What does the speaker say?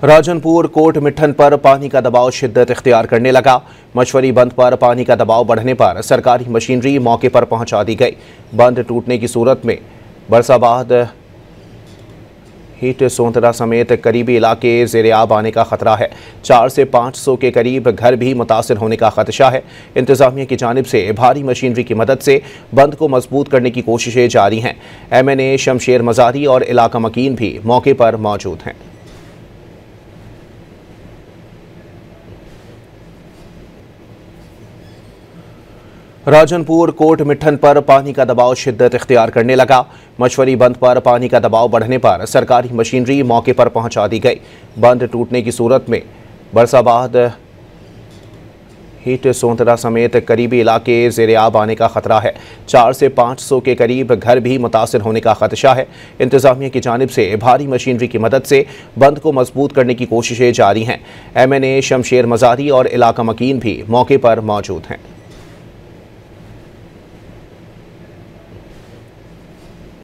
Rajanpur coat Mitthan पर पानी का दबाव शिद्दत इख्तियार करने लगा। मछवरी बंद पर पानी का दबाव बढ़ने पर सरकारी मशीनरी मौके पर पहुंचा दी गई। बंद टूटने की सूरत में बरसाबाद, हीट सोंतरा समेत करीबी इलाके ज़ेर-ए-आब आने का खतरा है। 400 से 500 के करीब घर भी मुतासिर होने का खदशा है। इंतजामिया की जानिब से भारी मशीनरी की मदद से बंद को मजबूत करने की कोशिशें जारी हैं। MNA शमशेर मजारी और इलाका मकीन भी मौके पर मौजूद हैं। राजनपुर कोट मिट्ठन पर पानी का दबाव शिद्दत इख्तियार करने लगा। मछवरी बंद पर पानी का दबाव बढ़ने पर सरकारी मशीनरी मौके पर पहुंचा दी गई। बंद टूटने की सूरत में बरसाबाद, हीट सोंतरा समेत करीबी इलाके ज़ेर-ए-आब आने का खतरा है। 400 से 500 के करीब घर भी मुतासिर होने का खदशा है। इंतजामिया की जानिब से भारी मशीनरी की मदद से बंद को मजबूत करने की कोशिशें जारी हैं। MNA शमशेर मजारी और इलाका मकीन भी मौके पर मौजूद हैं।